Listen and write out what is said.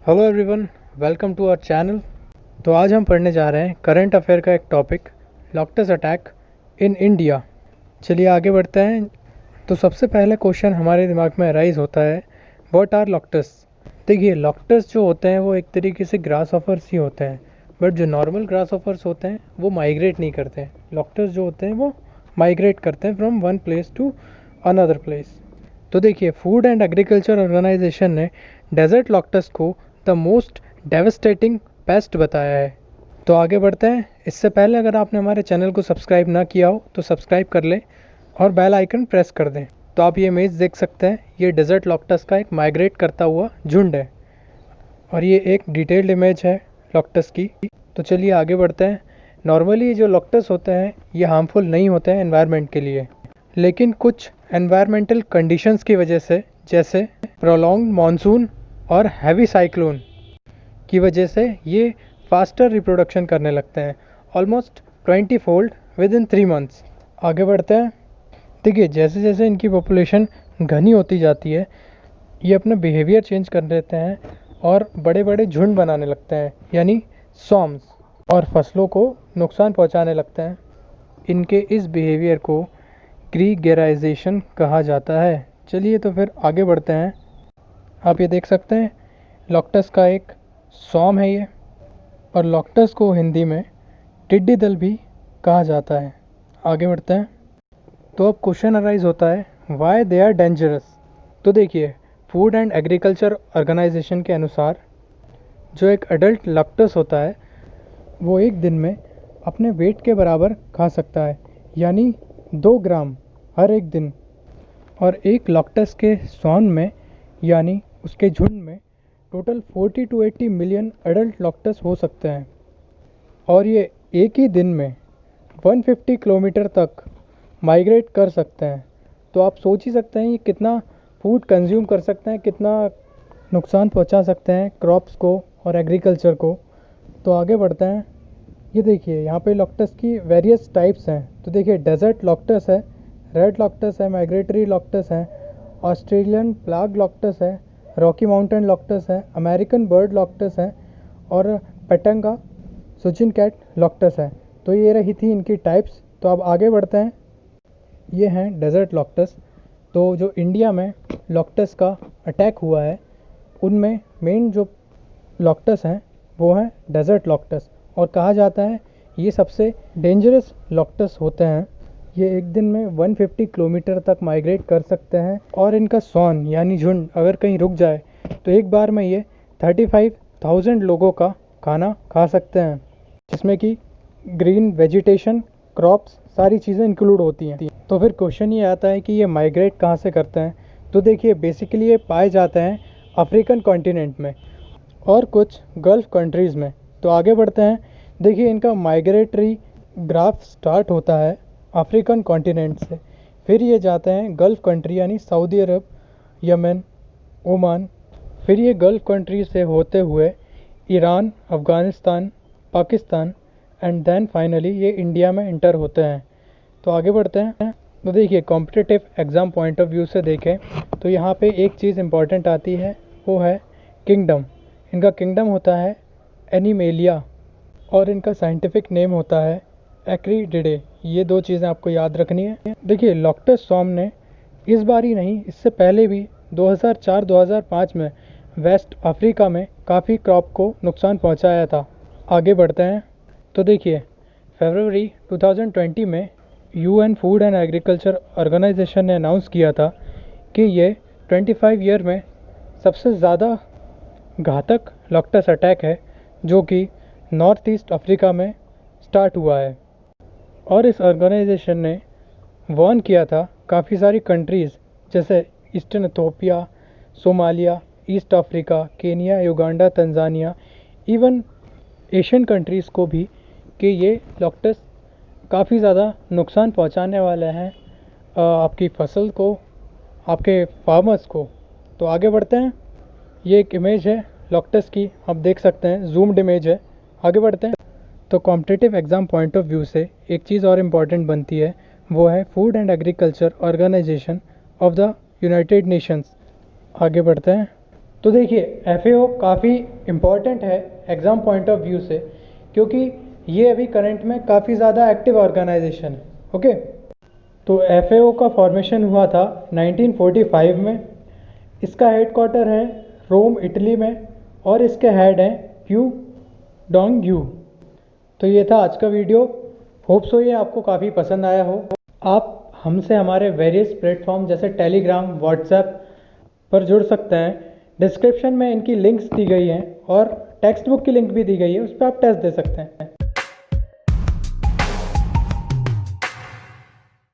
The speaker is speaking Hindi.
Hello everyone, welcome to our channel. तो आज हम पढ़ने जा रहे हैं करंट अफेयर का एक टॉपिक, लॉक्टस अटैक इन इंडिया। चलिए आगे बढ़ते हैं। तो सबसे पहले क्वेश्चन हमारे दिमाग में अराइज होता है, व्हाट आर लॉक्टस। देखिए, लॉक्टस जो होते हैं वो एक तरीके से ग्रास ऑफर्स ही होते हैं, बट जो नॉर्मल ग्रास ऑफर्स होते हैं वो माइग्रेट नहीं करते हैं। लॉक्टस जो होते हैं वो माइग्रेट करते हैं from one place to another place. तो देखिए, फूड एंड एग्रीकल्चर ऑर्गेनाइजेशन ने डेजर्ट लॉक्टस को द मोस्ट डेवस्टेटिंग पेस्ट बताया है। तो आगे बढ़ते हैं। इससे पहले अगर आपने हमारे चैनल को सब्सक्राइब ना किया हो तो सब्सक्राइब कर लें और बेल आइकन प्रेस कर दें। तो आप ये इमेज देख सकते हैं, ये डेजर्ट लॉक्टस का एक माइग्रेट करता हुआ झुंड है और ये एक डिटेल्ड इमेज है लॉक्टस की। तो चलिए आगे बढ़ते हैं। नॉर्मली जो लॉक्टस होते हैं ये हार्मफुल नहीं होते हैं एनवायरनमेंट के लिए, लेकिन कुछ एनवायरमेंटल कंडीशंस की वजह से, जैसे प्रोलॉन्ग मॉनसून और हैवी साइक्लोन की वजह से, ये फास्टर रिप्रोडक्शन करने लगते हैं, almost 20 fold with in 3 months. आगे बढ़ते हैं। देखिए, जैसे जैसे इनकी पॉपुलेशन घनी होती जाती है, ये अपना बिहेवियर चेंज कर देते हैं और बड़े बड़े झुंड बनाने लगते हैं, यानी स्वॉर्म्स, और फसलों को नुकसान पहुंचाने लगते हैं। इनके इस बिहेवियर को ग्रीगेराइजेशन कहा जाता है। चलिए तो फिर आगे बढ़ते हैं। आप ये देख सकते हैं, लॉक्टस का एक स्वॉर्म है ये, और लॉक्टस को हिंदी में टिड्डी दल भी कहा जाता है। आगे बढ़ते हैं। तो अब क्वेश्चन अराइज होता है, वाई दे आर डेंजरस। तो देखिए, फूड एंड एग्रीकल्चर ऑर्गेनाइजेशन के अनुसार जो एक अडल्ट लॉक्टस होता है वो एक दिन में अपने वेट के बराबर खा सकता है, यानी 2 ग्राम हर एक दिन। और एक लॉक्टस के स्वॉर्म में, यानी उसके झुंड में, टोटल 40 टू 80 मिलियन अडल्ट लॉक्टस हो सकते हैं, और ये एक ही दिन में 150 किलोमीटर तक माइग्रेट कर सकते हैं। तो आप सोच ही सकते हैं ये कितना फूड कंज्यूम कर सकते हैं, कितना नुकसान पहुंचा सकते हैं क्रॉप्स को और एग्रीकल्चर को। तो आगे बढ़ते हैं। ये देखिए, यहाँ पे लॉक्टस की वेरियस टाइप्स हैं। तो देखिए, डेजर्ट लॉक्टस है, रेड लॉक्टस है, माइग्रेटरी लॉक्टस है, ऑस्ट्रेलियन प्लाग लॉक्टस है, रॉकी माउंटेन लॉक्टस है, अमेरिकन बर्ड लॉक्टस है, और पेटंगा सुचिन कैट लॉक्टस है। तो ये रही थी इनकी टाइप्स। तो अब आगे बढ़ते हैं। ये हैं डेजर्ट लॉक्टस। तो जो इंडिया में लॉक्टस का अटैक हुआ है, उनमें मेन जो लॉक्टस हैं वो हैं डेजर्ट लॉक्टस, और कहा जाता है ये सबसे डेंजरस लॉक्टस होते हैं। ये एक दिन में 150 किलोमीटर तक माइग्रेट कर सकते हैं, और इनका स्वॉर्म यानी झुंड अगर कहीं रुक जाए तो एक बार में ये 35,000 लोगों का खाना खा सकते हैं, जिसमें कि ग्रीन वेजिटेशन, क्रॉप्स, सारी चीज़ें इंक्लूड होती हैं। तो फिर क्वेश्चन ये आता है कि ये माइग्रेट कहाँ से करते हैं। तो देखिए, बेसिकली ये पाए जाते हैं अफ्रीकन कॉन्टिनेंट में और कुछ गल्फ़ कंट्रीज़ में। तो आगे बढ़ते हैं। देखिए, इनका माइग्रेटरी ग्राफ स्टार्ट होता है अफ्रीकन कॉन्टिनेंट से, फिर ये जाते हैं गल्फ़ कंट्री यानी सऊदी अरब, यमन, ओमान, फिर ये गल्फ़ कंट्री से होते हुए Iran, Afghanistan, Pakistan, and then finally ये इंडिया में इंटर होते हैं। तो आगे बढ़ते हैं। तो देखिए, competitive exam point of view से देखें तो यहाँ पे एक चीज़ इंपॉर्टेंट आती है, वो है किंगडम। इनका किंगडम होता है एनिमेलिया, और इनका साइंटिफिक नेम होता है एक्रीडिडे। ये 2 चीज़ें आपको याद रखनी है। देखिए, लॉक्टस स्वॉर्म ने इस बार ही नहीं, इससे पहले भी 2004-2005 में वेस्ट अफ्रीका में काफ़ी क्रॉप को नुकसान पहुंचाया था। आगे बढ़ते हैं। तो देखिए, फरवरी 2020 में UN food and agriculture organisation ने अनाउंस किया था कि ये 25 ईयर में सबसे ज़्यादा घातक लॉक्टस अटैक है, जो कि नॉर्थ ईस्ट अफ्रीका में स्टार्ट हुआ है। और इस ऑर्गेनाइजेशन ने वार्न किया था काफ़ी सारी कंट्रीज़, जैसे eastern Ethiopia, Somalia, east Africa, Kenya, Uganda, Tanzania, even Asian countries को भी, कि ये लॉक्टस काफ़ी ज़्यादा नुकसान पहुंचाने वाले हैं आपकी फसल को, आपके फार्मर्स को। तो आगे बढ़ते हैं। ये एक इमेज है लॉक्टस की, आप देख सकते हैं, जूम्ड इमेज है। आगे बढ़ते हैं। तो competitive exam point of view से एक चीज़ और इम्पॉर्टेंट बनती है, वो है food and agriculture organisation of the United Nations. आगे बढ़ते हैं। तो देखिए FAO काफ़ी इम्पॉर्टेंट है एग्ज़ाम पॉइंट ऑफ व्यू से, क्योंकि ये अभी करंट में काफ़ी ज़्यादा एक्टिव ऑर्गेनाइजेशन है। ओके, तो FAO का फॉर्मेशन हुआ था 1945 में। इसका हेडक्वार्टर है रोम इटली में और इसके हेड हैं यू डोंग यू। तो ये था आज का वीडियो। होप सो ये आपको काफ़ी पसंद आया हो। आप हमसे हमारे वेरियस प्लेटफॉर्म जैसे टेलीग्राम, व्हाट्सएप पर जुड़ सकते हैं। डिस्क्रिप्शन में इनकी लिंक्स दी गई हैं और टेक्स्ट बुक की लिंक भी दी गई है, उस पर आप टेस्ट दे सकते हैं।